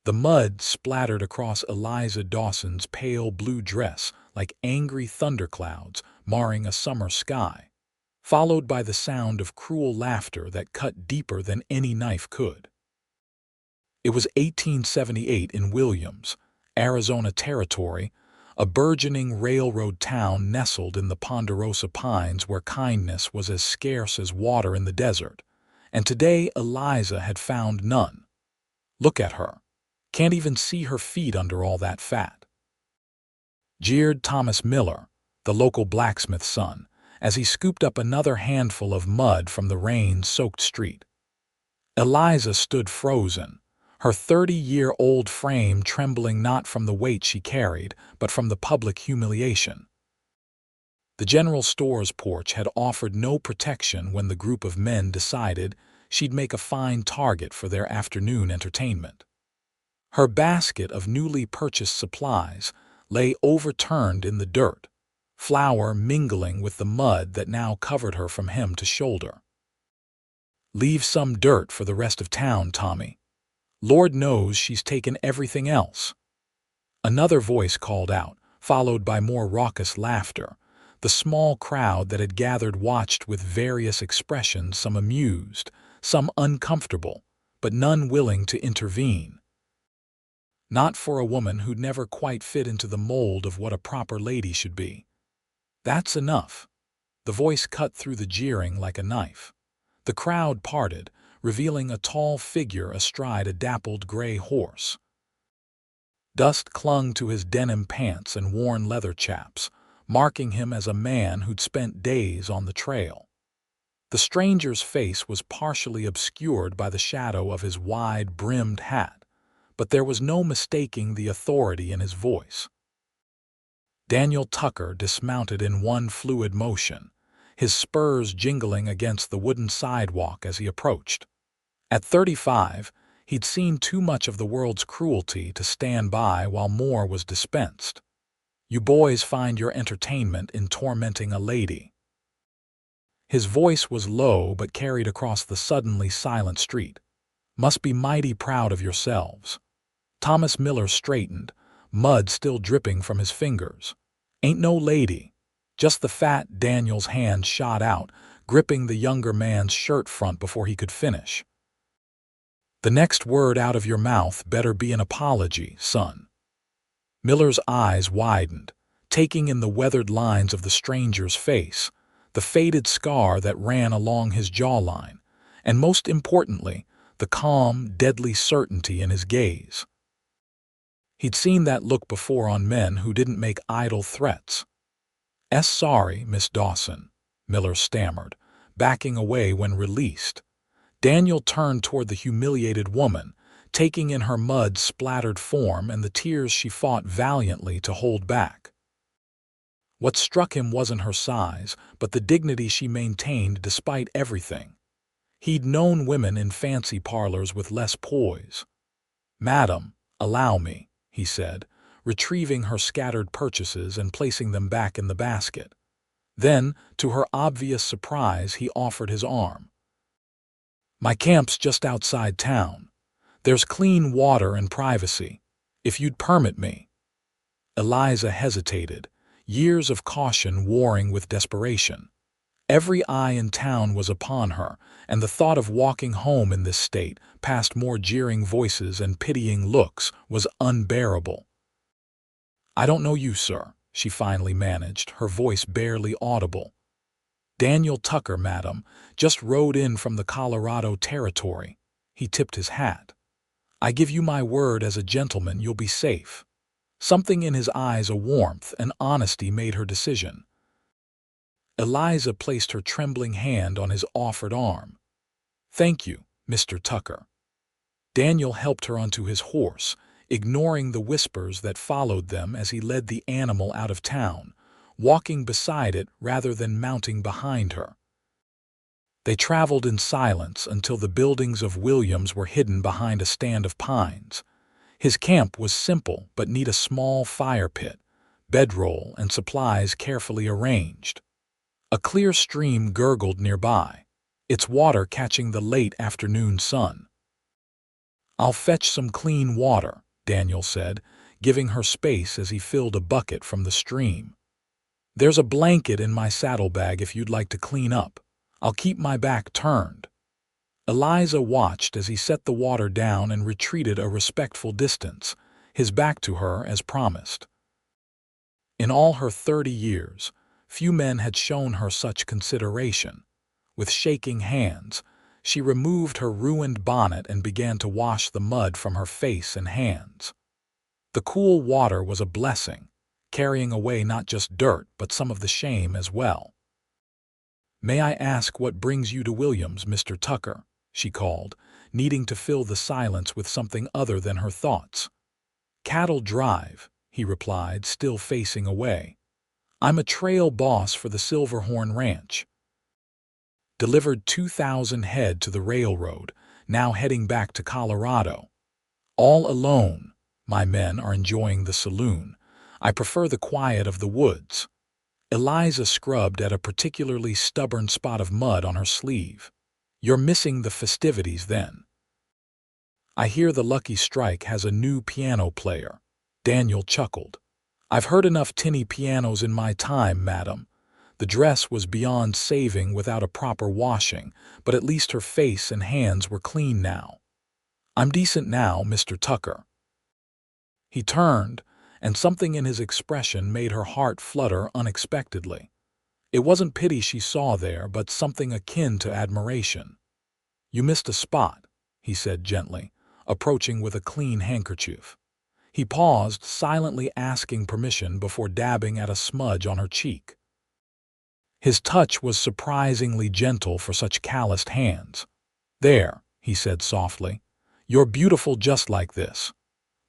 The mud splattered across Eliza Dawson's pale blue dress like angry thunderclouds marring a summer sky, followed by the sound of cruel laughter that cut deeper than any knife could. It was 1878 in Williams, Arizona Territory, a burgeoning railroad town nestled in the ponderosa pines where kindness was as scarce as water in the desert, and today Eliza had found none. Look at her. Can't even see her feet under all that fat, jeered Thomas Miller, the local blacksmith's son, as he scooped up another handful of mud from the rain-soaked street. Eliza stood frozen, her 30-year-old frame trembling not from the weight she carried, but from the public humiliation. The general store's porch had offered no protection when the group of men decided she'd make a fine target for their afternoon entertainment. Her basket of newly purchased supplies lay overturned in the dirt, flour mingling with the mud that now covered her from hem to shoulder. "Leave some dirt for the rest of town, Tommy. Lord knows she's taken everything else." Another voice called out, followed by more raucous laughter. The small crowd that had gathered watched with various expressions, some amused, some uncomfortable, but none willing to intervene. Not for a woman who'd never quite fit into the mold of what a proper lady should be. "That's enough." The voice cut through the jeering like a knife. The crowd parted, revealing a tall figure astride a dappled gray horse. Dust clung to his denim pants and worn leather chaps, marking him as a man who'd spent days on the trail. The stranger's face was partially obscured by the shadow of his wide-brimmed hat, but there was no mistaking the authority in his voice. Daniel Tucker dismounted in one fluid motion, his spurs jingling against the wooden sidewalk as he approached. At 35, he'd seen too much of the world's cruelty to stand by while more was dispensed. "You boys find your entertainment in tormenting a lady." His voice was low but carried across the suddenly silent street. "Must be mighty proud of yourselves." Thomas Miller straightened, mud still dripping from his fingers. "Ain't no lady. Just the fat." Daniel's hand shot out, gripping the younger man's shirt front before he could finish. "The next word out of your mouth better be an apology, son." Miller's eyes widened, taking in the weathered lines of the stranger's face, the faded scar that ran along his jawline, and most importantly, the calm, deadly certainty in his gaze. He'd seen that look before on men who didn't make idle threats. Sorry, Miss Dawson," Miller stammered, backing away when released. Daniel turned toward the humiliated woman, taking in her mud-splattered form and the tears she fought valiantly to hold back. What struck him wasn't her size, but the dignity she maintained despite everything. He'd known women in fancy parlors with less poise. "Madam, allow me," he said, retrieving her scattered purchases and placing them back in the basket. Then, to her obvious surprise, he offered his arm. "My camp's just outside town. There's clean water and privacy, if you'd permit me." Eliza hesitated, years of caution warring with desperation. Every eye in town was upon her, and the thought of walking home in this state, past more jeering voices and pitying looks, was unbearable. "I don't know you, sir," she finally managed, her voice barely audible. "Daniel Tucker, madam, just rode in from the Colorado Territory." He tipped his hat. "I give you my word as a gentleman you'll be safe." Something in his eyes, a warmth and honesty, made her decision. Eliza placed her trembling hand on his offered arm. "Thank you, Mr. Tucker." Daniel helped her onto his horse, ignoring the whispers that followed them as he led the animal out of town, walking beside it rather than mounting behind her. They traveled in silence until the buildings of Williams were hidden behind a stand of pines. His camp was simple but neat: a small fire pit, bedroll, and supplies carefully arranged. A clear stream gurgled nearby, its water catching the late afternoon sun. "I'll fetch some clean water," Daniel said, giving her space as he filled a bucket from the stream. "There's a blanket in my saddlebag if you'd like to clean up. I'll keep my back turned." Eliza watched as he set the water down and retreated a respectful distance, his back to her as promised. In all her 30 years, few men had shown her such consideration. With shaking hands, she removed her ruined bonnet and began to wash the mud from her face and hands. The cool water was a blessing, carrying away not just dirt but some of the shame as well. "May I ask what brings you to Williams, Mr. Tucker?" she called, needing to fill the silence with something other than her thoughts. "Cattle Drive," he replied, still facing away. "I'm a trail boss for the Silverhorn Ranch. Delivered 2,000 head to the railroad, now heading back to Colorado. All alone. My men are enjoying the saloon. I prefer the quiet of the woods." Eliza scrubbed at a particularly stubborn spot of mud on her sleeve. "You're missing the festivities then." "I hear the Lucky Strike has a new piano player." Daniel chuckled. "I've heard enough tinny pianos in my time, madam." The dress was beyond saving without a proper washing, but at least her face and hands were clean now. "I'm decent now, Mr. Tucker." He turned, and something in his expression made her heart flutter unexpectedly. It wasn't pity she saw there, but something akin to admiration. "You missed a spot," he said gently, approaching with a clean handkerchief. He paused, silently asking permission before dabbing at a smudge on her cheek. His touch was surprisingly gentle for such calloused hands. "There," he said softly. "You're beautiful just like this."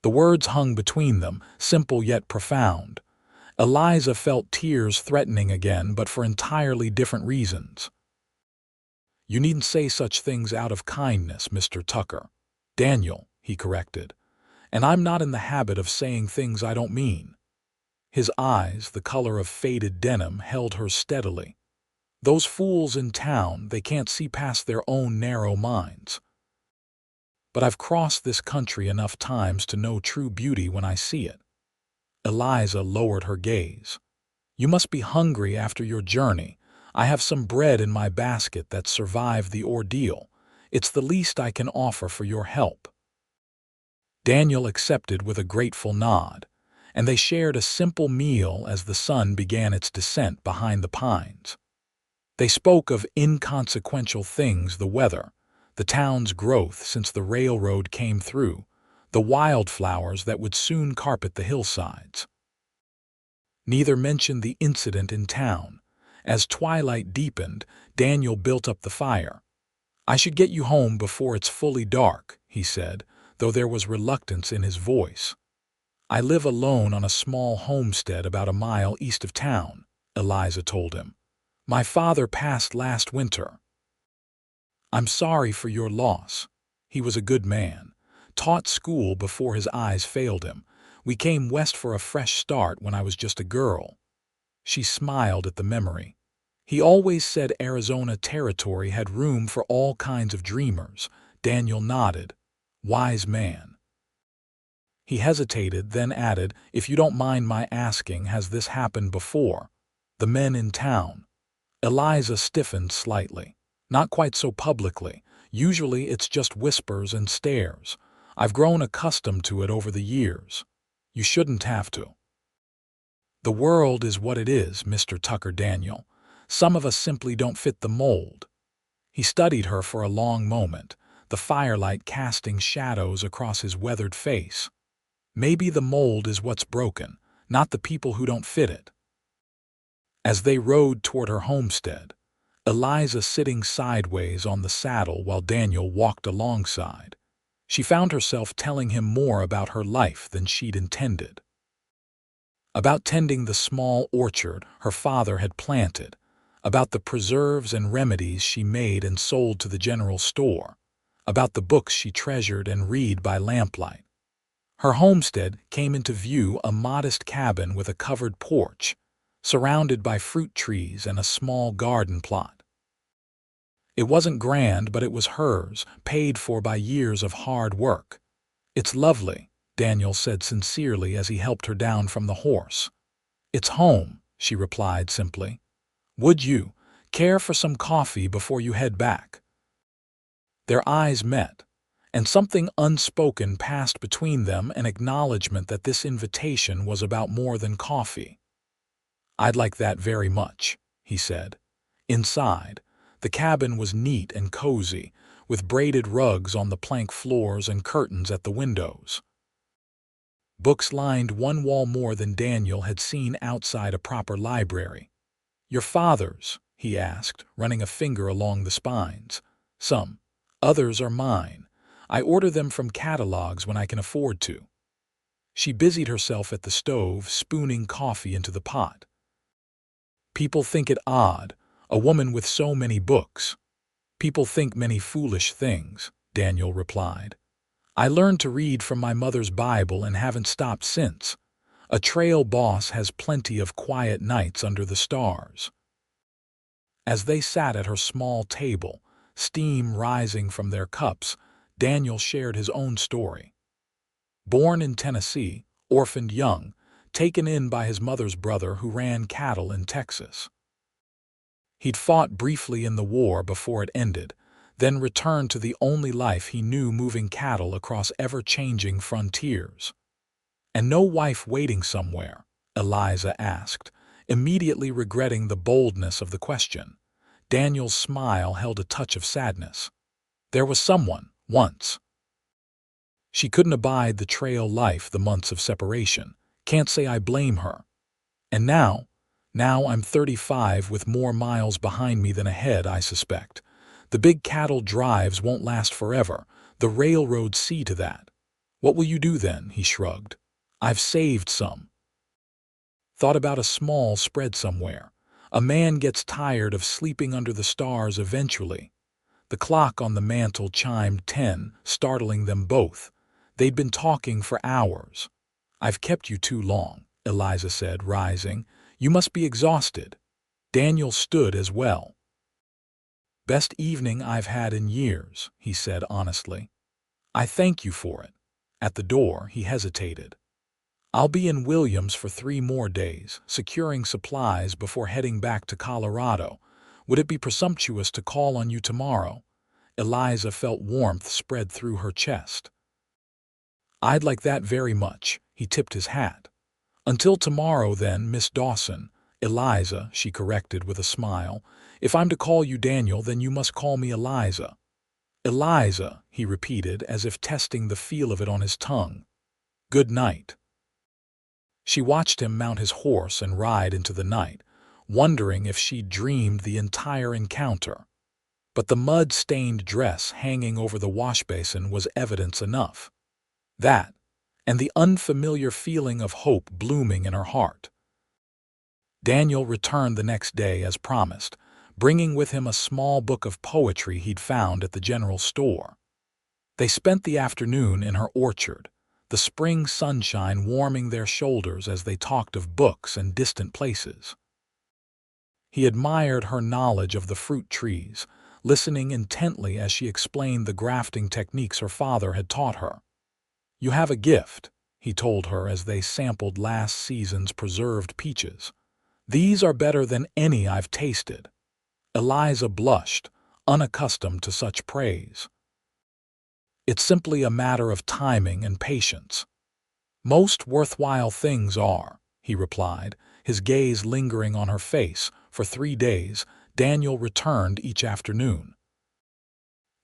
The words hung between them, simple yet profound. Eliza felt tears threatening again, but for entirely different reasons. "You needn't say such things out of kindness, Mr. Tucker." "Daniel," he corrected. "And I'm not in the habit of saying things I don't mean." His eyes, the color of faded denim, held her steadily. "Those fools in town, they can't see past their own narrow minds. But I've crossed this country enough times to know true beauty when I see it." Eliza lowered her gaze. "You must be hungry after your journey. I have some bread in my basket that survived the ordeal. It's the least I can offer for your help." Daniel accepted with a grateful nod, and they shared a simple meal as the sun began its descent behind the pines. They spoke of inconsequential things: the weather, the town's growth since the railroad came through, the wildflowers that would soon carpet the hillsides. Neither mentioned the incident in town. As twilight deepened, Daniel built up the fire. "I should get you home before it's fully dark," he said, though there was reluctance in his voice. "I live alone on a small homestead about a mile east of town," Eliza told him. "My father passed last winter." "I'm sorry for your loss. He was a good man. Taught school before his eyes failed him. We came west for a fresh start when I was just a girl." She smiled at the memory. "He always said Arizona Territory had room for all kinds of dreamers." Daniel nodded. "Wise man." He hesitated, then added, "If you don't mind my asking, has this happened before? The men in town?" Eliza stiffened slightly. "Not quite so publicly. Usually it's just whispers and stares. I've grown accustomed to it over the years. You shouldn't have to." "The world is what it is, Mr. Tucker." Daniel. "Some of us simply don't fit the mold." He studied her for a long moment, the firelight casting shadows across his weathered face. "Maybe the mold is what's broken, not the people who don't fit it." As they rode toward her homestead, Eliza sitting sideways on the saddle while Daniel walked alongside, she found herself telling him more about her life than she'd intended. About tending the small orchard her father had planted, about the preserves and remedies she made and sold to the general store, about the books she treasured and read by lamplight. Her homestead came into view, a modest cabin with a covered porch, surrounded by fruit trees and a small garden plot. It wasn't grand, but it was hers, paid for by years of hard work. "It's lovely," Daniel said sincerely as he helped her down from the horse. "It's home," she replied simply. "Would you care for some coffee before you head back?" Their eyes met, and something unspoken passed between them, an acknowledgement that this invitation was about more than coffee. "I'd like that very much," he said. Inside, the cabin was neat and cozy, with braided rugs on the plank floors and curtains at the windows. Books lined one wall more than Daniel had seen outside a proper library. "Your father's?" he asked, running a finger along the spines. "Some. Others are mine. I order them from catalogs when I can afford to." She busied herself at the stove, spooning coffee into the pot. "People think it odd, a woman with so many books." "People think many foolish things," Daniel replied. "I learned to read from my mother's Bible and haven't stopped since. A trail boss has plenty of quiet nights under the stars." As they sat at her small table, steam rising from their cups, Daniel shared his own story. Born in Tennessee, orphaned young, taken in by his mother's brother who ran cattle in Texas. He'd fought briefly in the war before it ended, then returned to the only life he knew, moving cattle across ever-changing frontiers. "And no wife waiting somewhere?" Eliza asked, immediately regretting the boldness of the question. Daniel's smile held a touch of sadness. "There was someone, once. She couldn't abide the trail life, the months of separation. Can't say I blame her. And now I'm 35 with more miles behind me than ahead, I suspect. The big cattle drives won't last forever. The railroads see to that." "What will you do then?" he shrugged. "I've saved some. Thought about a small spread somewhere. A man gets tired of sleeping under the stars eventually." The clock on the mantel chimed 10, startling them both. They'd been talking for hours. "I've kept you too long," Eliza said, rising. "You must be exhausted." Daniel stood as well. "Best evening I've had in years," he said honestly. "I thank you for it." At the door, he hesitated. "I'll be in Williams for 3 more days, securing supplies before heading back to Colorado. Would it be presumptuous to call on you tomorrow?" Eliza felt warmth spread through her chest. "I'd like that very much." He tipped his hat. "Until tomorrow then, Miss Dawson." "Eliza," she corrected with a smile. "If I'm to call you Daniel, then you must call me Eliza." "Eliza," he repeated, as if testing the feel of it on his tongue. "Good night." She watched him mount his horse and ride into the night, wondering if she'd dreamed the entire encounter. But the mud-stained dress hanging over the washbasin was evidence enough. That, and the unfamiliar feeling of hope blooming in her heart. Daniel returned the next day as promised, bringing with him a small book of poetry he'd found at the general store. They spent the afternoon in her orchard, the spring sunshine warming their shoulders as they talked of books and distant places. He admired her knowledge of the fruit trees, listening intently as she explained the grafting techniques her father had taught her. "You have a gift," he told her as they sampled last season's preserved peaches. "These are better than any I've tasted." Eliza blushed, unaccustomed to such praise. "It's simply a matter of timing and patience." "Most worthwhile things are," he replied, his gaze lingering on her face. For 3 days, Daniel returned each afternoon.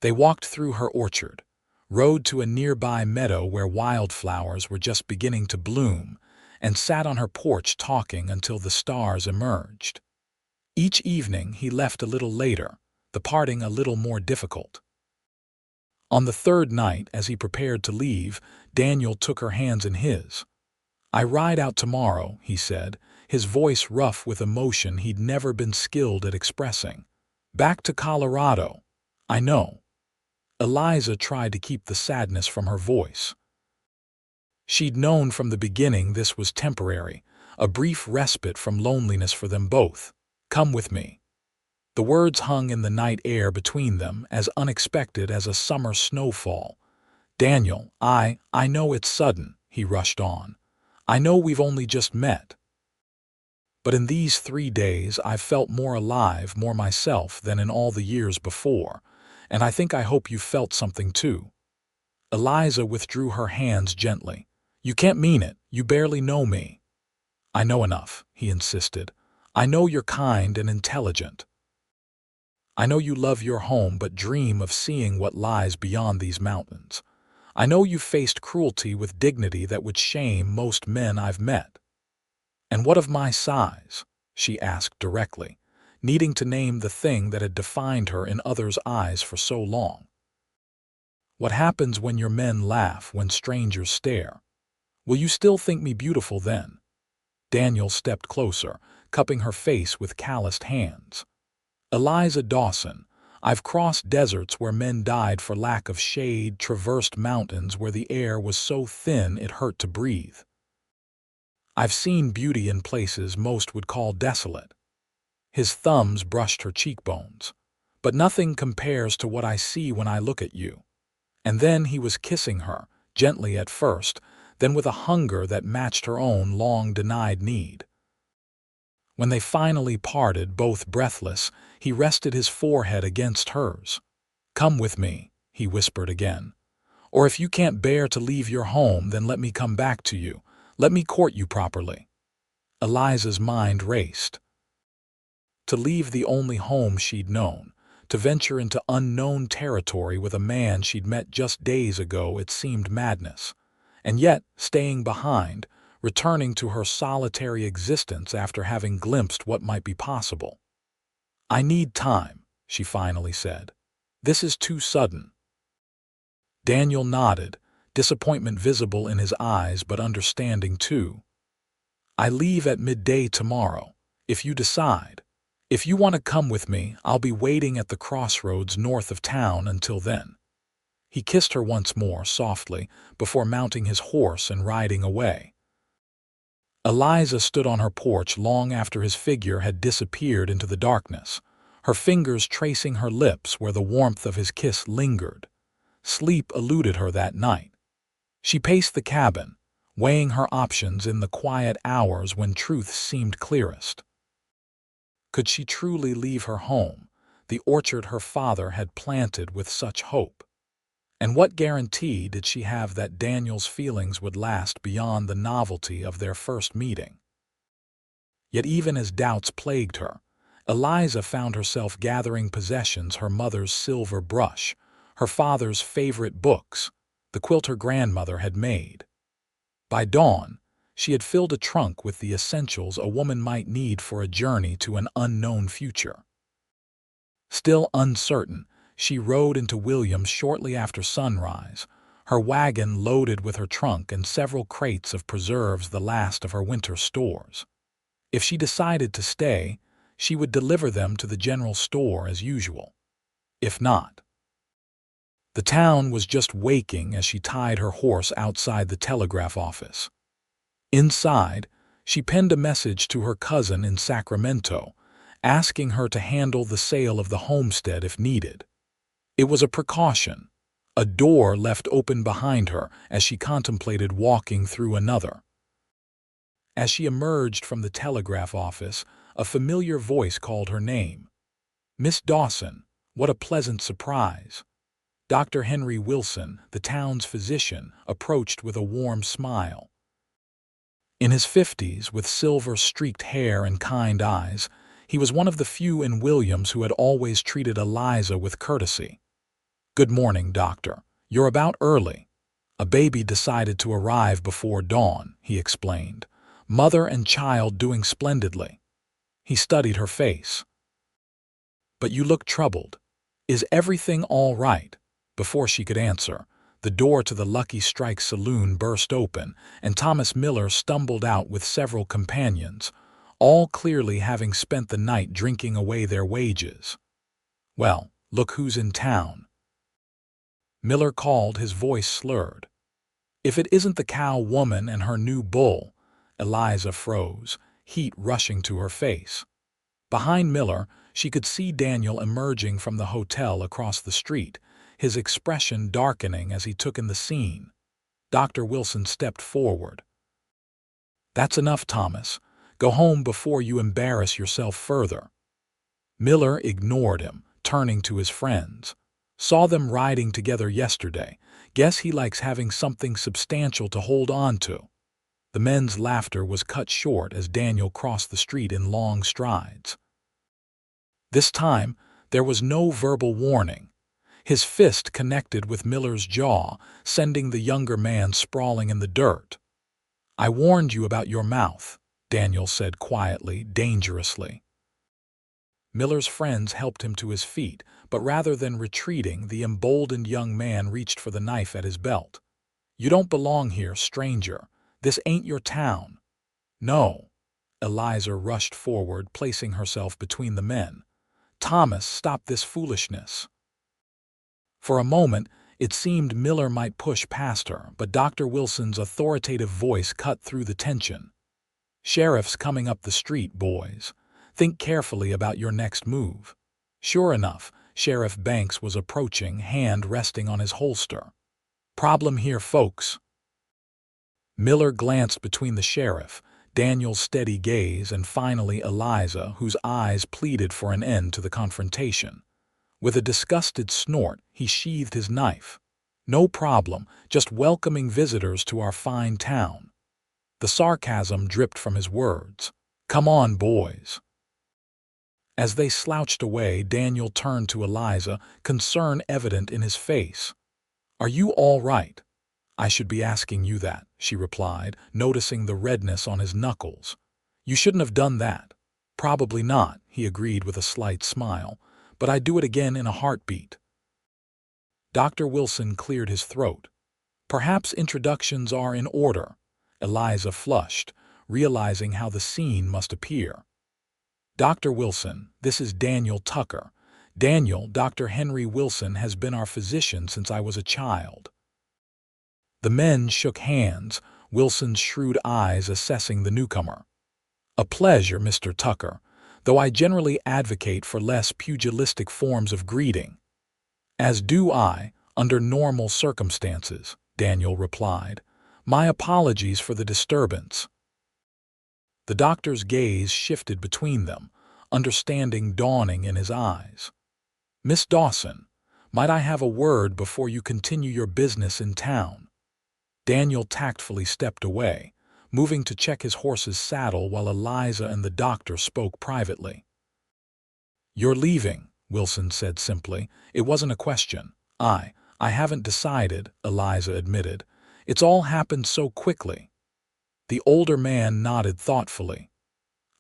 They walked through her orchard, rode to a nearby meadow where wildflowers were just beginning to bloom, and sat on her porch talking until the stars emerged. Each evening he left a little later, the parting a little more difficult. On the 3rd night, as he prepared to leave, Daniel took her hands in his. "I ride out tomorrow," he said, his voice rough with emotion he'd never been skilled at expressing. "Back to Colorado. I know." Eliza tried to keep the sadness from her voice. She'd known from the beginning this was temporary, a brief respite from loneliness for them both. "Come with me." The The words hung in the night air between them, as unexpected as a summer snowfall. "Daniel, I know it's sudden," he rushed on. "I know we've only just met. But in these 3 days I've felt more alive, more myself than in all the years before, and I hope you've felt something too." Eliza withdrew her hands gently. "You can't mean it. You barely know me." "I know enough," he insisted. "I know you're kind and intelligent. I know you love your home but dream of seeing what lies beyond these mountains. I know you've faced cruelty with dignity that would shame most men I've met." "And what of my size?" she asked directly, needing to name the thing that had defined her in others' eyes for so long. "What happens when your men laugh, when strangers stare? Will you still think me beautiful then?" Daniel stepped closer, cupping her face with calloused hands. "Eliza Dawson, I've crossed deserts where men died for lack of shade, traversed mountains where the air was so thin it hurt to breathe. I've seen beauty in places most would call desolate." His thumbs brushed her cheekbones. "But nothing compares to what I see when I look at you." And then he was kissing her, gently at first, then with a hunger that matched her own long-denied need. When they finally parted, both breathless, he rested his forehead against hers. "Come with me," he whispered again. "Or if you can't bear to leave your home, then let me come back to you. Let me court you properly." Eliza's mind raced. To leave the only home she'd known, to venture into unknown territory with a man she'd met just days ago, it seemed madness. And yet, staying behind, returning to her solitary existence after having glimpsed what might be possible. "I need time," she finally said. "This is too sudden." Daniel nodded, disappointment visible in his eyes but understanding too. "I leave at midday tomorrow, if you decide. If you want to come with me, I'll be waiting at the crossroads north of town until then." He kissed her once more, softly, before mounting his horse and riding away. Eliza stood on her porch long after his figure had disappeared into the darkness, her fingers tracing her lips where the warmth of his kiss lingered. Sleep eluded her that night. She paced the cabin, weighing her options in the quiet hours when truth seemed clearest. Could she truly leave her home, the orchard her father had planted with such hope? And what guarantee did she have that Daniel's feelings would last beyond the novelty of their first meeting? Yet even as doubts plagued her, Eliza found herself gathering possessions: her mother's silver brush, her father's favorite books, the quilt her grandmother had made. By dawn, she had filled a trunk with the essentials a woman might need for a journey to an unknown future. Still uncertain, she rode into Williams shortly after sunrise, her wagon loaded with her trunk and several crates of preserves, the last of her winter stores. If she decided to stay, she would deliver them to the general store as usual. If not, the town was just waking as she tied her horse outside the telegraph office. Inside, she penned a message to her cousin in Sacramento, asking her to handle the sale of the homestead if needed. It was a precaution, a door left open behind her as she contemplated walking through another. As she emerged from the telegraph office, a familiar voice called her name. "Miss Dawson, what a pleasant surprise." Dr. Henry Wilson, the town's physician, approached with a warm smile. In his 50s, with silver-streaked hair and kind eyes, he was one of the few in Williams who had always treated Eliza with courtesy. "Good morning, doctor. You're about early." "A baby decided to arrive before dawn," he explained. "Mother and child doing splendidly." He studied her face. "But you look troubled. Is everything all right?" Before she could answer, the door to the Lucky Strike saloon burst open, and Thomas Miller stumbled out with several companions, all clearly having spent the night drinking away their wages. "Well, look who's in town," Miller called, his voice slurred. "If it isn't the cow woman and her new bull." Eliza froze, heat rushing to her face. Behind Miller, she could see Daniel emerging from the hotel across the street, his expression darkening as he took in the scene. Dr. Wilson stepped forward. "That's enough, Thomas. Go home before you embarrass yourself further." Miller ignored him, turning to his friends. "Saw them riding together yesterday. Guess he likes having something substantial to hold on to." The men's laughter was cut short as Daniel crossed the street in long strides. This time, there was no verbal warning. His fist connected with Miller's jaw, sending the younger man sprawling in the dirt. "I warned you about your mouth," Daniel said quietly, dangerously. Miller's friends helped him to his feet, but rather than retreating, the emboldened young man reached for the knife at his belt. "You don't belong here, stranger. This ain't your town." "No." Eliza rushed forward, placing herself between the men. "Thomas, stop this foolishness." For a moment, it seemed Miller might push past her, but Dr. Wilson's authoritative voice cut through the tension. "Sheriff's coming up the street, boys. Think carefully about your next move." Sure enough, Sheriff Banks was approaching, hand resting on his holster. "Problem here, folks." Miller glanced between the sheriff, Daniel's steady gaze, and finally Eliza, whose eyes pleaded for an end to the confrontation. With a disgusted snort, he sheathed his knife. "No problem, just welcoming visitors to our fine town." The sarcasm dripped from his words. "Come on, boys." As they slouched away, Daniel turned to Eliza, concern evident in his face. "Are you all right?" "I should be asking you that," she replied, noticing the redness on his knuckles. "You shouldn't have done that." "Probably not," he agreed with a slight smile, "but I'd do it again in a heartbeat." Dr. Wilson cleared his throat. "Perhaps introductions are in order." Eliza flushed, realizing how the scene must appear. "Dr. Wilson, this is Daniel Tucker. Daniel, Dr. Henry Wilson has been our physician since I was a child." The men shook hands, Wilson's shrewd eyes assessing the newcomer. "A pleasure, Mr. Tucker, though I generally advocate for less pugilistic forms of greeting." "As do I, under normal circumstances," Daniel replied. "My apologies for the disturbance." The doctor's gaze shifted between them, understanding dawning in his eyes. "Miss Dawson, might I have a word before you continue your business in town?" Daniel tactfully stepped away, moving to check his horse's saddle while Eliza and the doctor spoke privately. "You're leaving," Wilson said simply. "It wasn't a question." I haven't decided," Eliza admitted. "It's all happened so quickly." The older man nodded thoughtfully.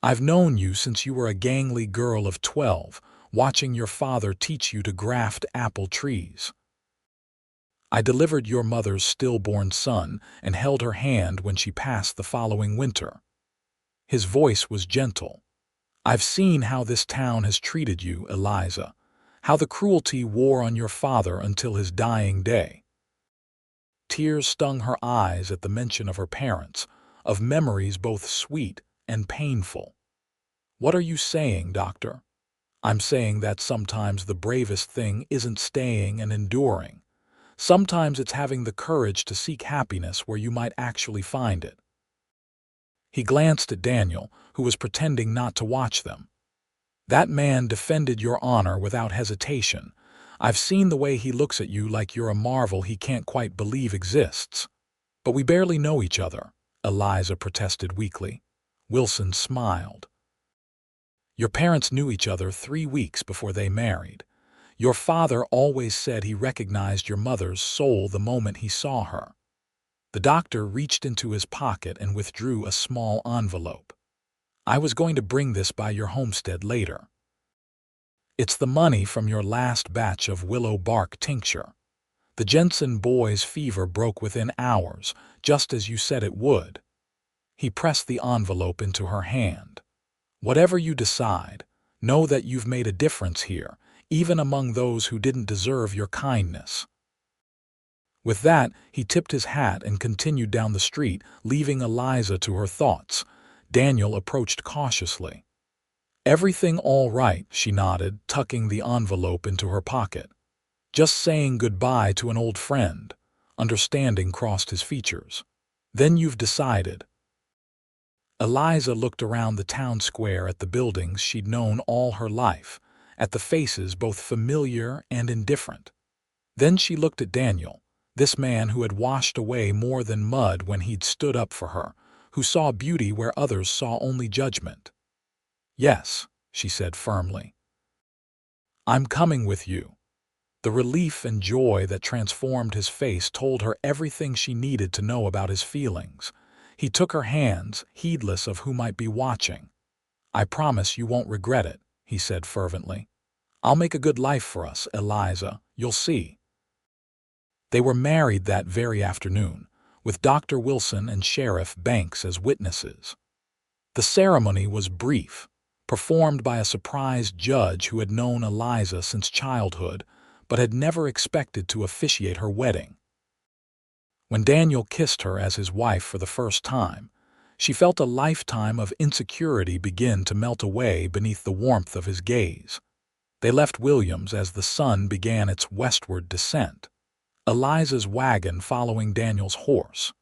"I've known you since you were a gangly girl of 12, watching your father teach you to graft apple trees. I delivered your mother's stillborn son and held her hand when she passed the following winter." His voice was gentle. "I've seen how this town has treated you, Eliza, how the cruelty wore on your father until his dying day." Tears stung her eyes at the mention of her parents, of memories both sweet and painful. "What are you saying, doctor?" "I'm saying that sometimes the bravest thing isn't staying and enduring. Sometimes it's having the courage to seek happiness where you might actually find it." He glanced at Daniel, who was pretending not to watch them. "That man defended your honor without hesitation. I've seen the way he looks at you like you're a marvel he can't quite believe exists." "But we barely know each other," Eliza protested weakly. Wilson smiled. "Your parents knew each other 3 weeks before they married. Your father always said he recognized your mother's soul the moment he saw her." The doctor reached into his pocket and withdrew a small envelope. "I was going to bring this by your homestead later. It's the money from your last batch of willow bark tincture. The Jensen boy's fever broke within hours, just as you said it would." He pressed the envelope into her hand. "Whatever you decide, know that you've made a difference here, even among those who didn't deserve your kindness." With that, he tipped his hat and continued down the street, leaving Eliza to her thoughts. Daniel approached cautiously. "Everything all right," she nodded, tucking the envelope into her pocket. "Just saying goodbye to an old friend." Understanding crossed his features. "Then you've decided." Eliza looked around the town square at the buildings she'd known all her life, at the faces both familiar and indifferent. Then she looked at Daniel, this man who had washed away more than mud when he'd stood up for her, who saw beauty where others saw only judgment. "Yes," she said firmly. "I'm coming with you." The relief and joy that transformed his face told her everything she needed to know about his feelings. He took her hands, heedless of who might be watching. "I promise you won't regret it," he said fervently. "I'll make a good life for us, Eliza. You'll see." They were married that very afternoon, with Dr. Wilson and Sheriff Banks as witnesses. The ceremony was brief, performed by a surprised judge who had known Eliza since childhood, but had never expected to officiate her wedding. When Daniel kissed her as his wife for the first time, she felt a lifetime of insecurity begin to melt away beneath the warmth of his gaze. They left Williams as the sun began its westward descent, Eliza's wagon following Daniel's horse.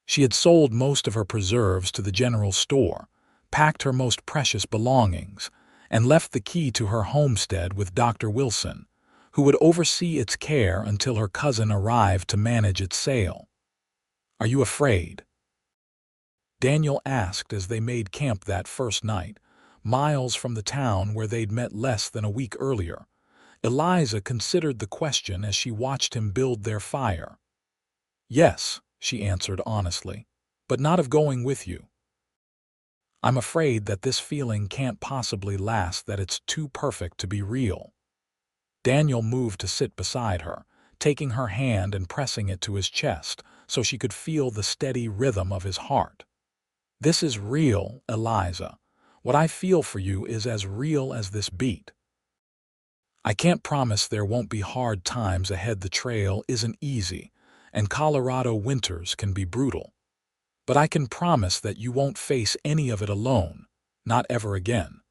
She had sold most of her preserves to the general store, packed her most precious belongings, and left the key to her homestead with Dr. Wilson, who would oversee its care until her cousin arrived to manage its sale. "Are you afraid?" Daniel asked as they made camp that first night, miles from the town where they'd met less than a week earlier. Eliza considered the question as she watched him build their fire. "Yes," she answered honestly, "but not of going with you. I'm afraid that this feeling can't possibly last, that it's too perfect to be real." Daniel moved to sit beside her, taking her hand and pressing it to his chest so she could feel the steady rhythm of his heart. "This is real, Eliza. What I feel for you is as real as this beat. I can't promise there won't be hard times ahead. The trail isn't easy, and Colorado winters can be brutal. But I can promise that you won't face any of it alone, not ever again."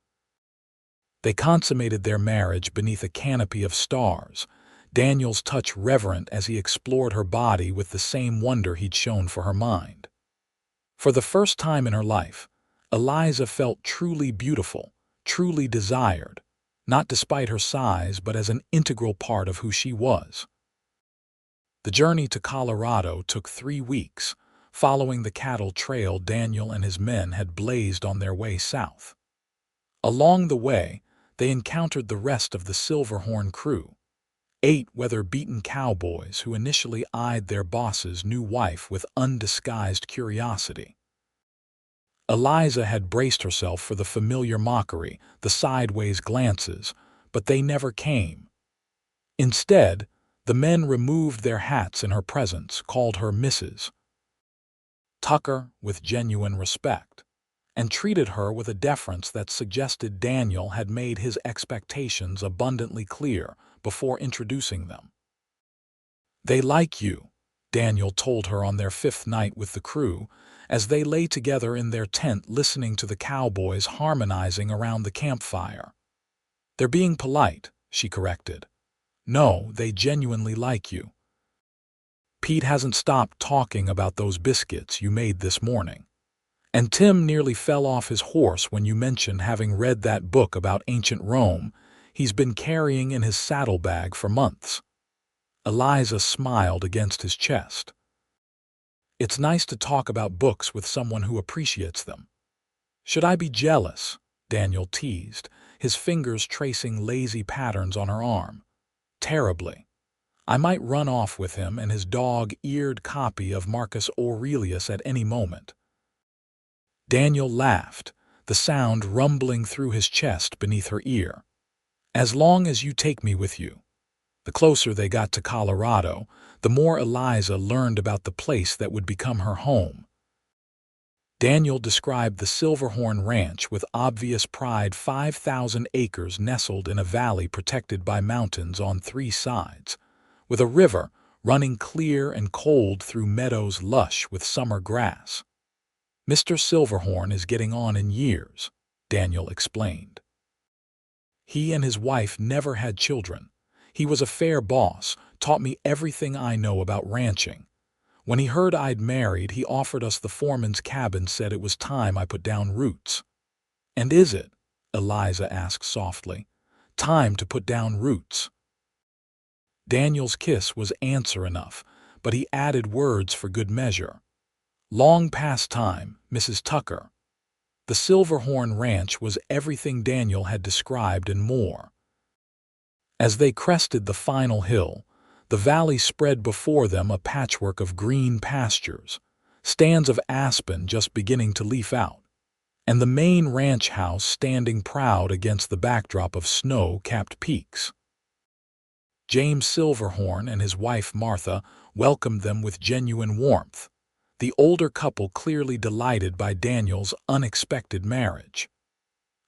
They consummated their marriage beneath a canopy of stars, Daniel's touch reverent as he explored her body with the same wonder he'd shown for her mind. For the first time in her life, Eliza felt truly beautiful, truly desired, not despite her size but as an integral part of who she was. The journey to Colorado took 3 weeks, following the cattle trail Daniel and his men had blazed on their way south. Along the way, they encountered the rest of the Silverhorn crew, 8 weather-beaten cowboys who initially eyed their boss's new wife with undisguised curiosity. Eliza had braced herself for the familiar mockery, the sideways glances, but they never came. Instead, the men removed their hats in her presence, called her Mrs. Tucker with genuine respect, and treated her with a deference that suggested Daniel had made his expectations abundantly clear before introducing them. "They like you," Daniel told her on their 5th night with the crew, as they lay together in their tent listening to the cowboys harmonizing around the campfire. "They're being polite," she corrected. "No, they genuinely like you. Pete hasn't stopped talking about those biscuits you made this morning. And Tim nearly fell off his horse when you mentioned having read that book about ancient Rome he's been carrying in his saddlebag for months." Eliza smiled against his chest. "It's nice to talk about books with someone who appreciates them." "Should I be jealous?" Daniel teased, his fingers tracing lazy patterns on her arm. "Terribly. I might run off with him and his dog-eared copy of Marcus Aurelius at any moment." Daniel laughed, the sound rumbling through his chest beneath her ear. "As long as you take me with you." The closer they got to Colorado, the more Eliza learned about the place that would become her home. Daniel described the Silverhorn Ranch with obvious pride, 5,000 acres nestled in a valley protected by mountains on 3 sides, with a river running clear and cold through meadows lush with summer grass. "Mr. Silverhorn is getting on in years," Daniel explained. He and his wife never had children. He was a fair boss, taught me everything I know about ranching. When he heard I'd married, he offered us the foreman's cabin, said it was time I put down roots. And is it? Eliza asked softly. Time to put down roots. Daniel's kiss was answer enough, but he added words for good measure. Long past time, Mrs. Tucker. The Silverhorn Ranch was everything Daniel had described and more. As they crested the final hill, the valley spread before them a patchwork of green pastures, stands of aspen just beginning to leaf out, and the main ranch house standing proud against the backdrop of snow-capped peaks. James Silverhorn and his wife Martha welcomed them with genuine warmth, the older couple clearly delighted by Daniel's unexpected marriage.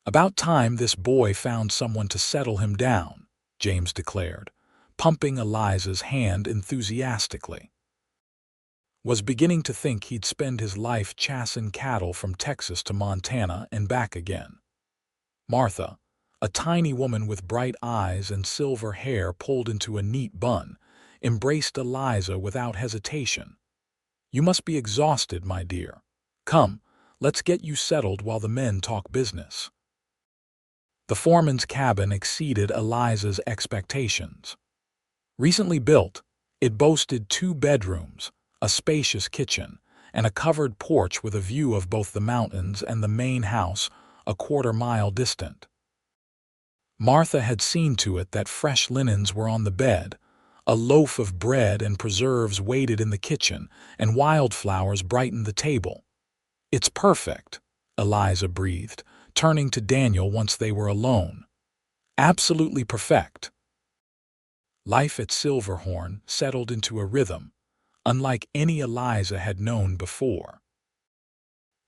About time this boy found someone to settle him down, James declared, pumping Eliza's hand enthusiastically. Was beginning to think he'd spend his life chasing cattle from Texas to Montana and back again. Martha, a tiny woman with bright eyes and silver hair pulled into a neat bun, embraced Eliza without hesitation. You must be exhausted, my dear. Come, let's get you settled while the men talk business. The foreman's cabin exceeded Eliza's expectations. Recently built, it boasted 2 bedrooms, a spacious kitchen, and a covered porch with a view of both the mountains and the main house a quarter-mile distant. Martha had seen to it that fresh linens were on the bed, a loaf of bread and preserves waited in the kitchen, and wildflowers brightened the table. It's perfect, Eliza breathed, turning to Daniel once they were alone. Absolutely perfect. Life at Silverhorn settled into a rhythm, unlike any Eliza had known before.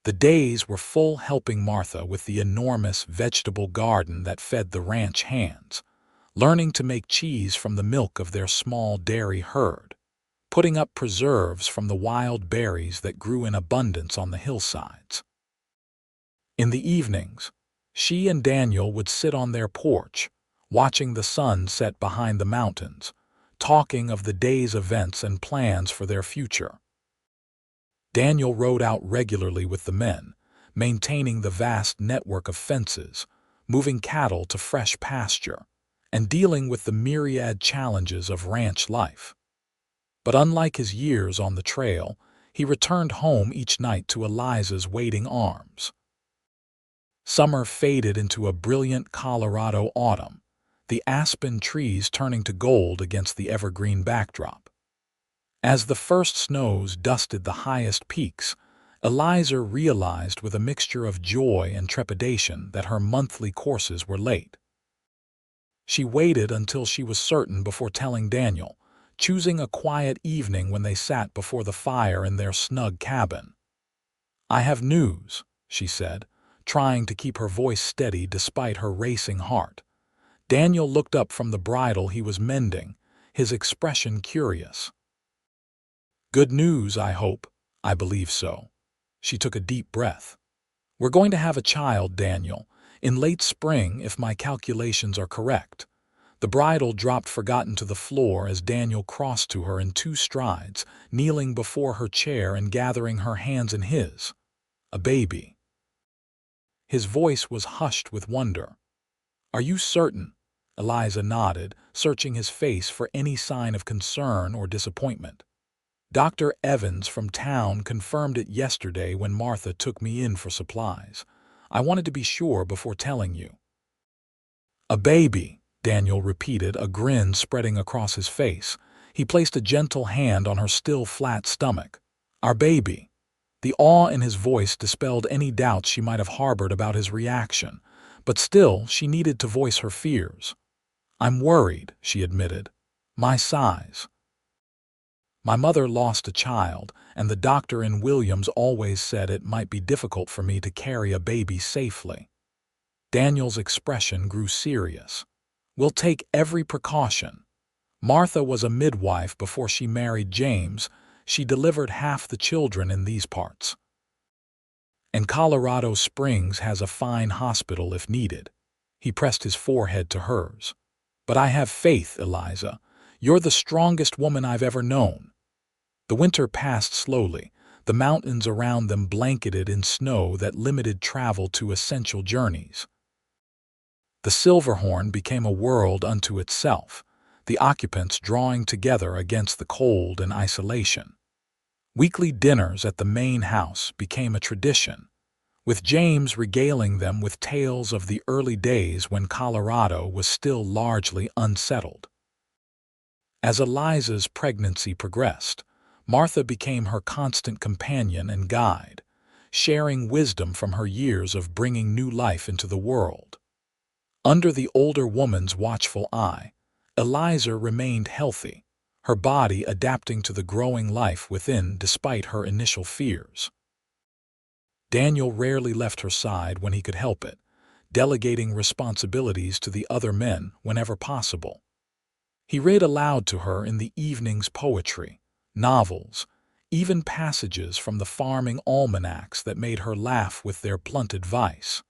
The days were full, helping Martha with the enormous vegetable garden that fed the ranch hands, learning to make cheese from the milk of their small dairy herd, putting up preserves from the wild berries that grew in abundance on the hillsides. In the evenings, she and Daniel would sit on their porch, watching the sun set behind the mountains, talking of the day's events and plans for their future. Daniel rode out regularly with the men, maintaining the vast network of fences, moving cattle to fresh pasture, and dealing with the myriad challenges of ranch life. But unlike his years on the trail, he returned home each night to Eliza's waiting arms. Summer faded into a brilliant Colorado autumn, the aspen trees turning to gold against the evergreen backdrop. As the first snows dusted the highest peaks, Eliza realized with a mixture of joy and trepidation that her monthly courses were late. She waited until she was certain before telling Daniel, choosing a quiet evening when they sat before the fire in their snug cabin. I have news, she said, trying to keep her voice steady despite her racing heart. Daniel looked up from the bridle he was mending, his expression curious. Good news, I hope. I believe so. She took a deep breath. We're going to have a child, Daniel, in late spring if my calculations are correct. The bridle dropped forgotten to the floor as Daniel crossed to her in 2 strides, kneeling before her chair and gathering her hands in his. A baby. His voice was hushed with wonder. Are you certain? Eliza nodded, searching his face for any sign of concern or disappointment. Dr. Evans from town confirmed it yesterday when Martha took me in for supplies. I wanted to be sure before telling you. A baby, Daniel repeated, a grin spreading across his face. He placed a gentle hand on her still flat stomach. Our baby. The awe in his voice dispelled any doubts she might have harbored about his reaction, but still she needed to voice her fears. I'm worried, she admitted. My size. My mother lost a child, and the doctor in Williams always said it might be difficult for me to carry a baby safely. Daniel's expression grew serious. We'll take every precaution. Martha was a midwife before she married James. She delivered half the children in these parts. And Colorado Springs has a fine hospital if needed. He pressed his forehead to hers. But I have faith, Eliza. You're the strongest woman I've ever known. The winter passed slowly, the mountains around them blanketed in snow that limited travel to essential journeys. The Silverhorn became a world unto itself, the occupants drawing together against the cold and isolation. Weekly dinners at the main house became a tradition, with James regaling them with tales of the early days when Colorado was still largely unsettled. As Eliza's pregnancy progressed, Martha became her constant companion and guide, sharing wisdom from her years of bringing new life into the world. Under the older woman's watchful eye, Eliza remained healthy, her body adapting to the growing life within despite her initial fears. Daniel rarely left her side when he could help it, delegating responsibilities to the other men whenever possible. He read aloud to her in the evenings poetry, novels, even passages from the farming almanacs that made her laugh with their blunt advice.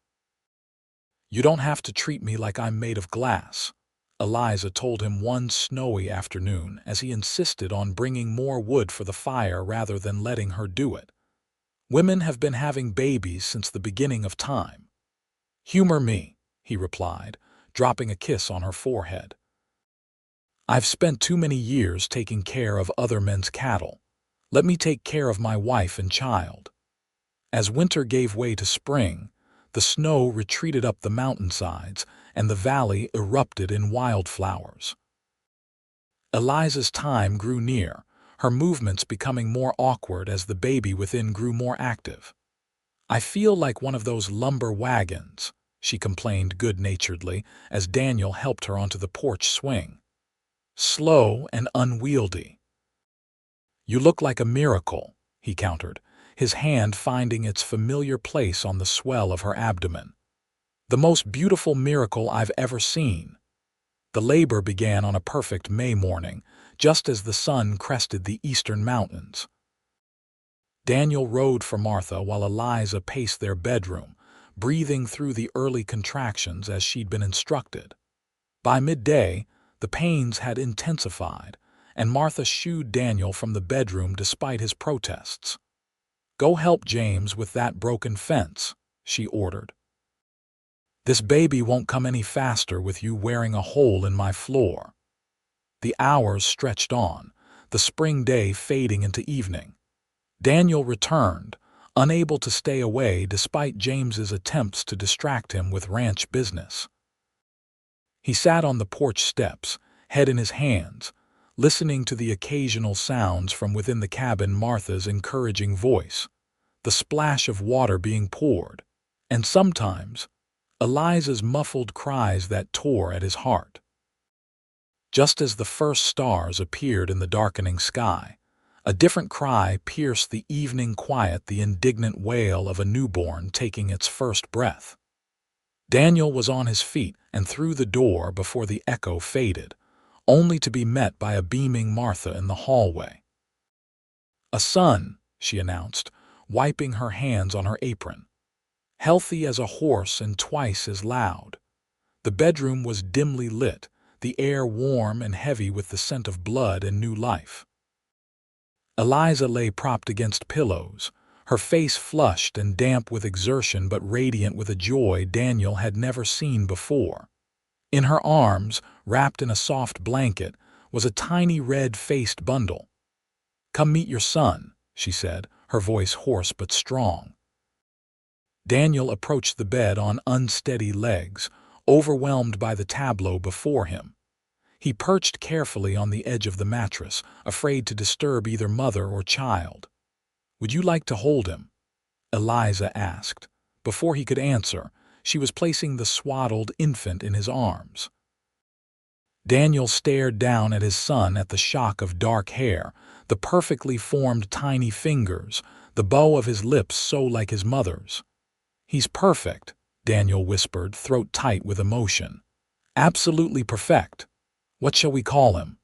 "You don't have to treat me like I'm made of glass," Eliza told him one snowy afternoon as he insisted on bringing more wood for the fire rather than letting her do it. "Women have been having babies since the beginning of time." "Humor me," he replied, dropping a kiss on her forehead. "I've spent too many years taking care of other men's cattle. Let me take care of my wife and child." As winter gave way to spring, the snow retreated up the mountainsides and the valley erupted in wildflowers. Eliza's time grew near, her movements becoming more awkward as the baby within grew more active. "I feel like one of those lumber wagons," she complained good-naturedly as Daniel helped her onto the porch swing. "Slow and unwieldy." "You look like a miracle," he countered, his hand finding its familiar place on the swell of her abdomen. "The most beautiful miracle I've ever seen." The labor began on a perfect May morning, just as the sun crested the eastern mountains. Daniel rode for Martha while Eliza paced their bedroom, breathing through the early contractions as she'd been instructed. By midday, the pains had intensified, and Martha shooed Daniel from the bedroom despite his protests. "Go help James with that broken fence," she ordered. "This baby won't come any faster with you wearing a hole in my floor." The hours stretched on, the spring day fading into evening. Daniel returned, unable to stay away despite James's attempts to distract him with ranch business. He sat on the porch steps, head in his hands, listening to the occasional sounds from within the cabin, Martha's encouraging voice, the splash of water being poured, and sometimes Eliza's muffled cries that tore at his heart. Just as the first stars appeared in the darkening sky, a different cry pierced the evening quiet, the indignant wail of a newborn taking its first breath. Daniel was on his feet and through the door before the echo faded, only to be met by a beaming Martha in the hallway. "A son," she announced, wiping her hands on her apron. "Healthy as a horse and twice as loud." The bedroom was dimly lit, the air warm and heavy with the scent of blood and new life. Eliza lay propped against pillows, her face flushed and damp with exertion but radiant with a joy Daniel had never seen before. In her arms, wrapped in a soft blanket, was a tiny red-faced bundle. "Come meet your son," she said, her voice hoarse but strong. Daniel approached the bed on unsteady legs, overwhelmed by the tableau before him. He perched carefully on the edge of the mattress, afraid to disturb either mother or child. "Would you like to hold him?" Eliza asked. Before he could answer, she was placing the swaddled infant in his arms. Daniel stared down at his son, at the shock of dark hair, the perfectly formed tiny fingers, the bow of his lips so like his mother's. "He's perfect," Daniel whispered, throat tight with emotion. "Absolutely perfect. What shall we call him?"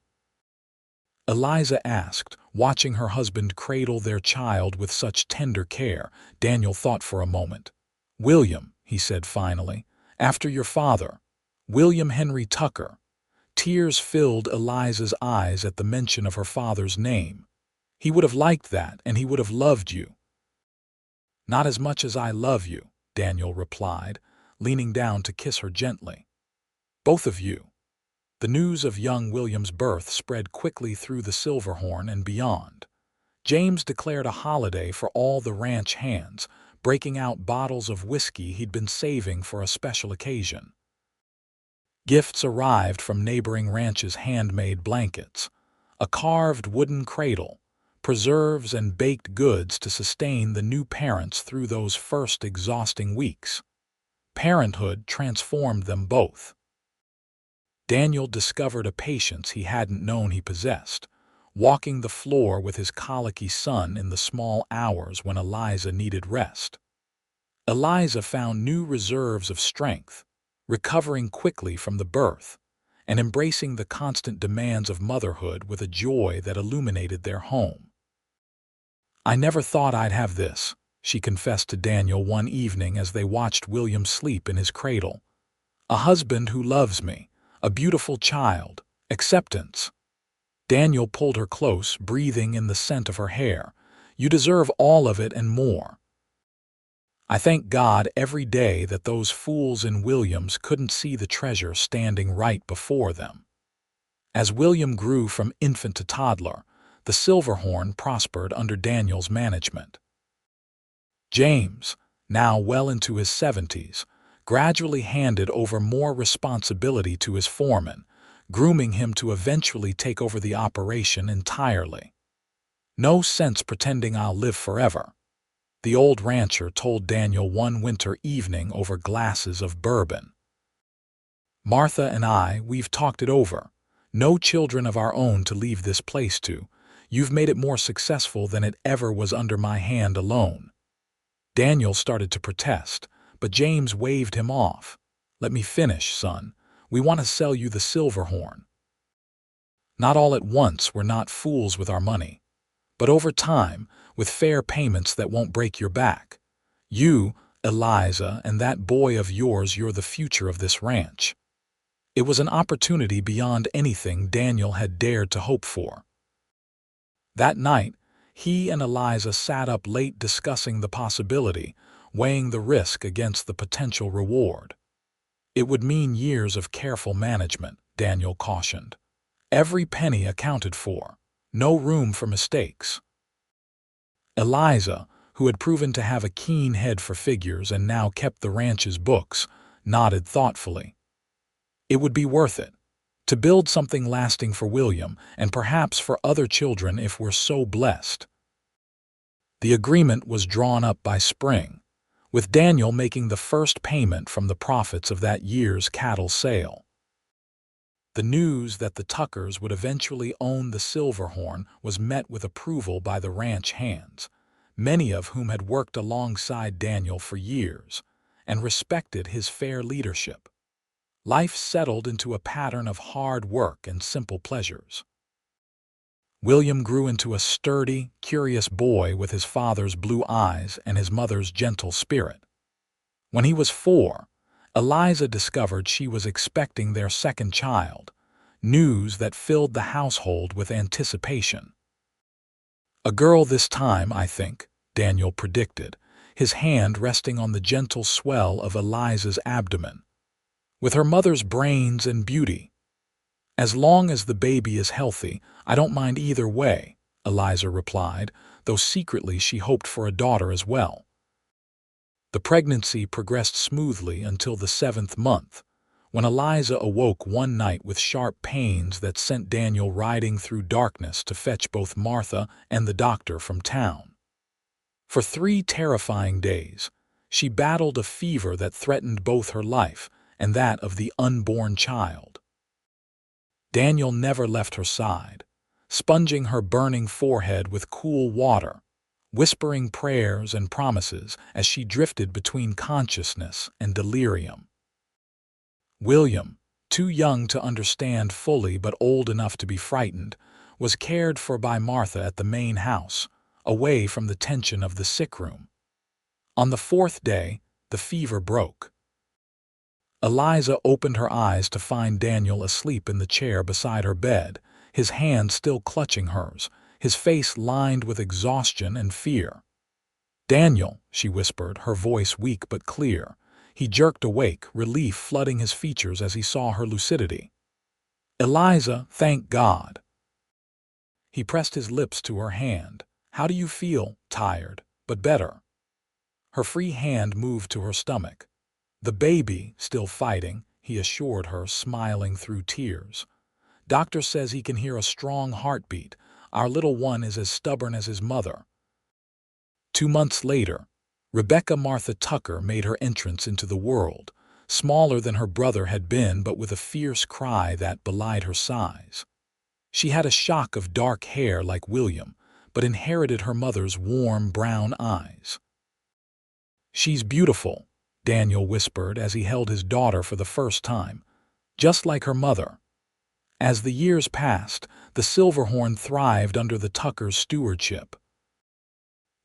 Eliza asked, watching her husband cradle their child with such tender care. Daniel thought for a moment. "William," he said finally, "after your father. William Henry Tucker." Tears filled Eliza's eyes at the mention of her father's name. "He would have liked that, and he would have loved you." "Not as much as I love you," Daniel replied, leaning down to kiss her gently. "Both of you." The news of young William's birth spread quickly through the Silverhorn and beyond. James declared a holiday for all the ranch hands, breaking out bottles of whiskey he'd been saving for a special occasion. Gifts arrived from neighboring ranches' handmade blankets, a carved wooden cradle, preserves and baked goods to sustain the new parents through those first exhausting weeks. Parenthood transformed them both. Daniel discovered a patience he hadn't known he possessed, walking the floor with his colicky son in the small hours when Eliza needed rest. Eliza found new reserves of strength, recovering quickly from the birth, and embracing the constant demands of motherhood with a joy that illuminated their home. "I never thought I'd have this," she confessed to Daniel one evening as they watched William sleep in his cradle. "A husband who loves me, a beautiful child, acceptance." Daniel pulled her close, breathing in the scent of her hair. "You deserve all of it and more. I thank God every day that those fools in Williams couldn't see the treasure standing right before them." As William grew from infant to toddler, the Silverhorn prospered under Daniel's management. James, now well into his 70s, gradually handed over more responsibility to his foreman, grooming him to eventually take over the operation entirely. "No sense pretending I'll live forever," the old rancher told Daniel one winter evening over glasses of bourbon. "Martha and we've talked it over. No children of our own to leave this place to. You've made it more successful than it ever was under my hand alone." Daniel started to protest, but James waved him off. "Let me finish, son. We want to sell you the Silverhorn. Not all at once, we're not fools with our money. But over time, with fair payments that won't break your back. You, Eliza, and that boy of yours, you're the future of this ranch." It was an opportunity beyond anything Daniel had dared to hope for. That night, he and Eliza sat up late discussing the possibility, weighing the risk against the potential reward. It would mean years of careful management, Daniel cautioned. Every penny accounted for, no room for mistakes. Eliza, who had proven to have a keen head for figures and now kept the ranch's books, nodded thoughtfully. It would be worth it, to build something lasting for William and perhaps for other children if we're so blessed. The agreement was drawn up by spring, with Daniel making the first payment from the profits of that year's cattle sale. The news that the Tuckers would eventually own the Silverhorn was met with approval by the ranch hands, many of whom had worked alongside Daniel for years and respected his fair leadership. Life settled into a pattern of hard work and simple pleasures. William grew into a sturdy, curious boy with his father's blue eyes and his mother's gentle spirit. When he was 4, Eliza discovered she was expecting their second child, news that filled the household with anticipation. "A girl this time, I think," Daniel predicted, his hand resting on the gentle swell of Eliza's abdomen. "With her mother's brains and beauty. As long as the baby is healthy, I don't mind either way," Eliza replied, though secretly she hoped for a daughter as well. The pregnancy progressed smoothly until the 7th month, when Eliza awoke one night with sharp pains that sent Daniel riding through darkness to fetch both Martha and the doctor from town. For 3 terrifying days, she battled a fever that threatened both her life and that of the unborn child. Daniel never left her side, sponging her burning forehead with cool water, whispering prayers and promises as she drifted between consciousness and delirium. William, too young to understand fully but old enough to be frightened, was cared for by Martha at the main house, away from the tension of the sick room. On the fourth day, the fever broke. Eliza opened her eyes to find Daniel asleep in the chair beside her bed, his hand still clutching hers, his face lined with exhaustion and fear. "Daniel," she whispered, her voice weak but clear. He jerked awake, relief flooding his features as he saw her lucidity. "Eliza, thank God." He pressed his lips to her hand. "How do you feel?" "Tired, but better." Her free hand moved to her stomach. "The baby, still fighting," he assured her, smiling through tears. "Doctor says he can hear a strong heartbeat. Our little one is as stubborn as his mother." 2 months later, Rebecca Martha Tucker made her entrance into the world, smaller than her brother had been but with a fierce cry that belied her size. She had a shock of dark hair like William, but inherited her mother's warm brown eyes. "She's beautiful," Daniel whispered as he held his daughter for the first time, "just like her mother." As the years passed, the Silverhorn thrived under the Tuckers' stewardship.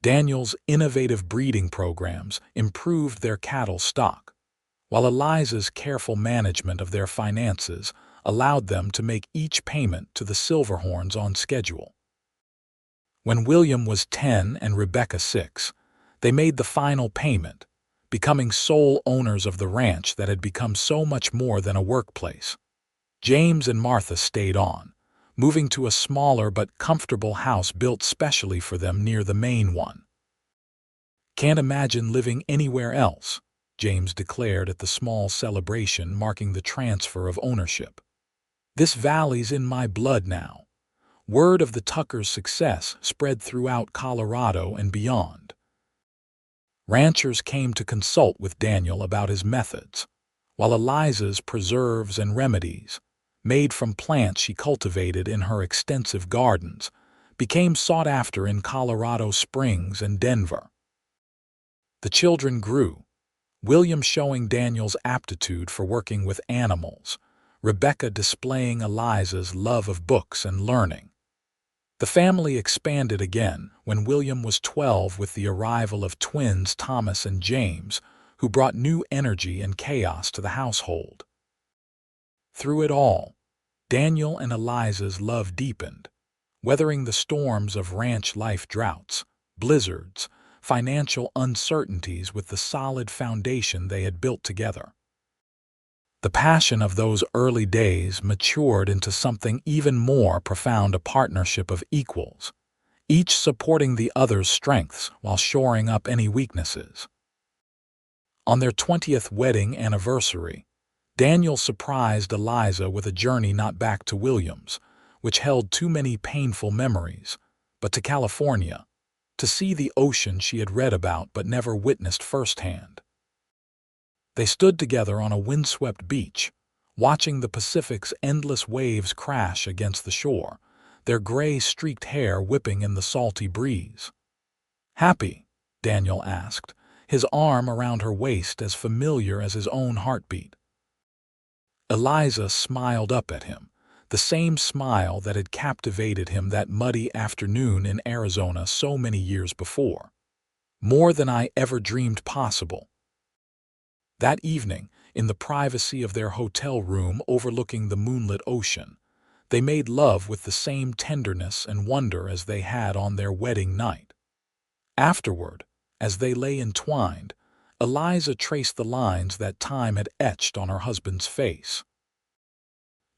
Daniel's innovative breeding programs improved their cattle stock, while Eliza's careful management of their finances allowed them to make each payment to the Silverhorns on schedule. When William was 10 and Rebecca 6, they made the final payment, becoming sole owners of the ranch that had become so much more than a workplace. James and Martha stayed on, moving to a smaller but comfortable house built specially for them near the main one. "Can't imagine living anywhere else," James declared at the small celebration marking the transfer of ownership. "This valley's in my blood now." Word of the Tuckers' success spread throughout Colorado and beyond. Ranchers came to consult with Daniel about his methods, while Eliza's preserves and remedies, made from plants she cultivated in her extensive gardens, became sought after in Colorado Springs and Denver. The children grew, William showing Daniel's aptitude for working with animals, Rebecca displaying Eliza's love of books and learning. The family expanded again when William was 12 with the arrival of twins Thomas and James, who brought new energy and chaos to the household. Through it all, Daniel and Eliza's love deepened, weathering the storms of ranch life, droughts, blizzards, financial uncertainties with the solid foundation they had built together. The passion of those early days matured into something even more profound, a partnership of equals, each supporting the other's strengths while shoring up any weaknesses. On their 20th wedding anniversary, Daniel surprised Eliza with a journey not back to Williams, which held too many painful memories, but to California, to see the ocean she had read about but never witnessed firsthand. They stood together on a windswept beach, watching the Pacific's endless waves crash against the shore, their gray-streaked hair whipping in the salty breeze. "Happy?" Daniel asked, his arm around her waist as familiar as his own heartbeat. Eliza smiled up at him, the same smile that had captivated him that muddy afternoon in Arizona so many years before. "More than I ever dreamed possible." That evening, in the privacy of their hotel room overlooking the moonlit ocean, they made love with the same tenderness and wonder as they had on their wedding night. Afterward, as they lay entwined, Eliza traced the lines that time had etched on her husband's face.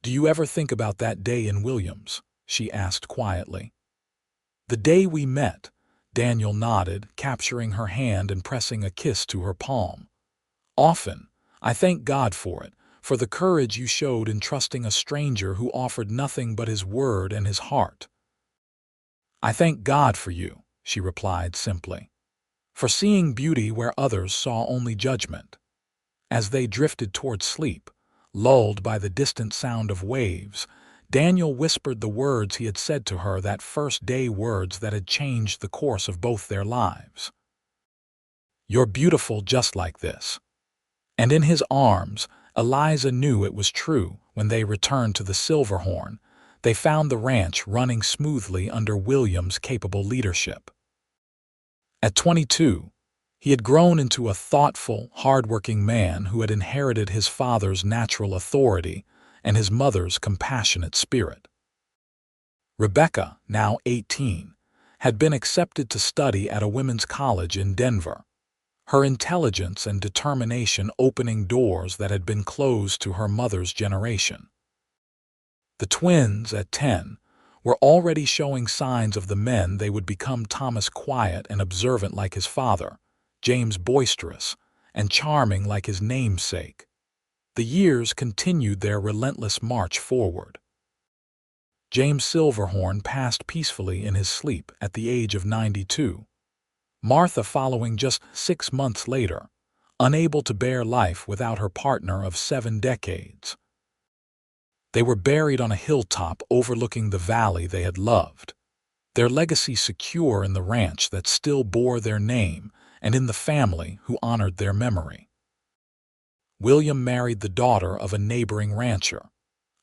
"Do you ever think about that day in Williams?" she asked quietly. "The day we met," Daniel nodded, capturing her hand and pressing a kiss to her palm. "Often. I thank God for it, for the courage you showed in trusting a stranger who offered nothing but his word and his heart." "I thank God for you," she replied simply, "for seeing beauty where others saw only judgment." As they drifted toward sleep, lulled by the distant sound of waves, Daniel whispered the words he had said to her that first day, words that had changed the course of both their lives. "You're beautiful just like this." And in his arms, Eliza knew it was true when they returned to the Silverhorn, They found the ranch running smoothly under William's capable leadership. At 22, he had grown into a thoughtful, hard-working man who had inherited his father's natural authority and his mother's compassionate spirit. Rebecca, now 18, had been accepted to study at a women's college in Denver, her intelligence and determination opening doors that had been closed to her mother's generation. The twins, at 10, were already showing signs of the men they would become. Thomas quiet and observant like his father, James boisterous and charming like his namesake. The years continued their relentless march forward. James Silverhorn passed peacefully in his sleep at the age of 92. Martha following just 6 months later, unable to bear life without her partner of 7 decades. They were buried on a hilltop overlooking the valley they had loved, their legacy secure in the ranch that still bore their name and in the family who honored their memory. William married the daughter of a neighboring rancher,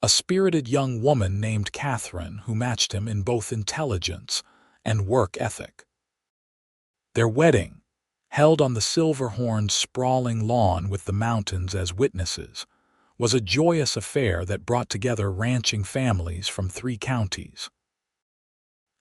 a spirited young woman named Catherine who matched him in both intelligence and work ethic. Their wedding, held on the Silverhorn's sprawling lawn with the mountains as witnesses, was a joyous affair that brought together ranching families from 3 counties.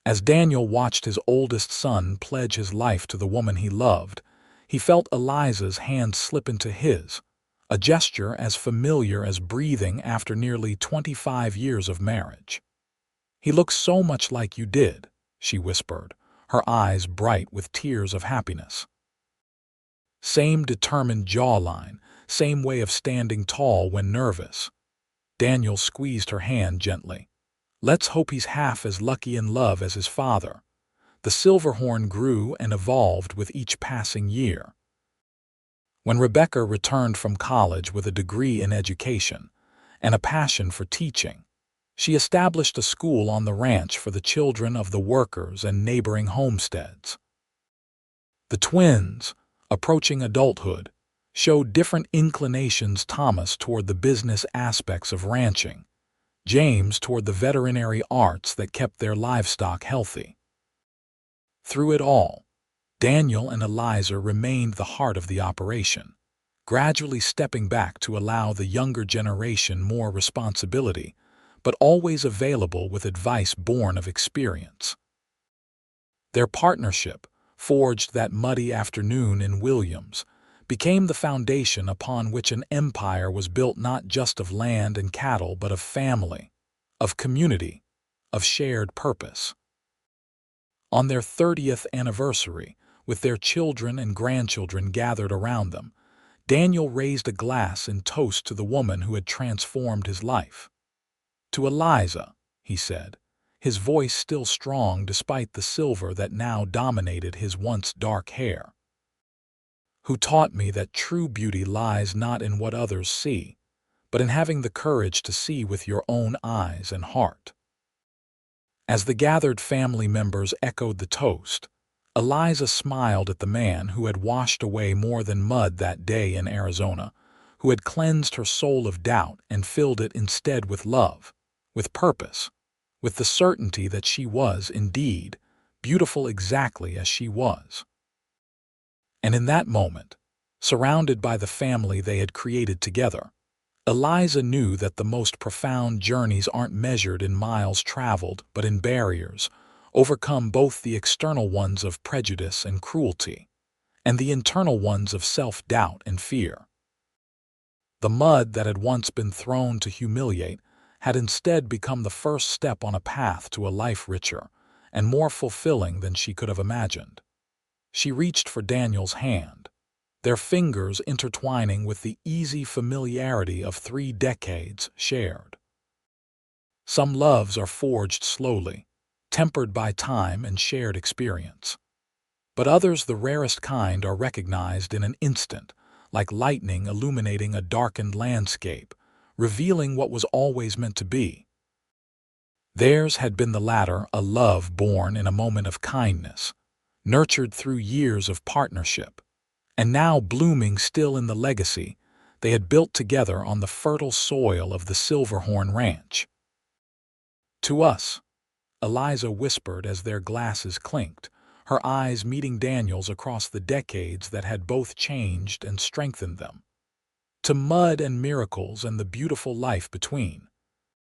As Daniel watched his oldest son pledge his life to the woman he loved, he felt Eliza's hand slip into his, a gesture as familiar as breathing after nearly 25 years of marriage. "He looks so much like you did," she whispered, her eyes bright with tears of happiness. Same determined jawline, same way of standing tall when nervous. Daniel squeezed her hand gently. "Let's hope he's half as lucky in love as his father." The Silverhorn grew and evolved with each passing year. When Rebecca returned from college with a degree in education and a passion for teaching, she established a school on the ranch for the children of the workers and neighboring homesteads. The twins, approaching adulthood, showed different inclinations. Thomas toward the business aspects of ranching, James toward the veterinary arts that kept their livestock healthy. Through it all, Daniel and Eliza remained the heart of the operation, gradually stepping back to allow the younger generation more responsibility, but always available with advice born of experience. Their partnership, forged that muddy afternoon in Williams, became the foundation upon which an empire was built, not just of land and cattle but of family, of community, of shared purpose. On their 30th anniversary, with their children and grandchildren gathered around them, Daniel raised a glass in toast to the woman who had transformed his life. "To Eliza," he said, his voice still strong despite the silver that now dominated his once dark hair, "who taught me that true beauty lies not in what others see, but in having the courage to see with your own eyes and heart." As the gathered family members echoed the toast, Eliza smiled at the man who had washed away more than mud that day in Arizona, who had cleansed her soul of doubt and filled it instead with love, with purpose, with the certainty that she was, indeed, beautiful exactly as she was. And in that moment, surrounded by the family they had created together, Eliza knew that the most profound journeys aren't measured in miles traveled but in barriers, overcome, both the external ones of prejudice and cruelty, and the internal ones of self-doubt and fear. The mud that had once been thrown to humiliate had instead become the first step on a path to a life richer and more fulfilling than she could have imagined. She reached for Daniel's hand, their fingers intertwining with the easy familiarity of 3 decades shared. Some loves are forged slowly, tempered by time and shared experience. But others, the rarest kind, are recognized in an instant, like lightning illuminating a darkened landscape, revealing what was always meant to be. Theirs had been the latter, a love born in a moment of kindness, nurtured through years of partnership, and now blooming still in the legacy they had built together on the fertile soil of the Silverhorn Ranch. To us, Eliza whispered as their glasses clinked, her eyes meeting Daniel's across the decades that had both changed and strengthened them. To mud and miracles and the beautiful life between.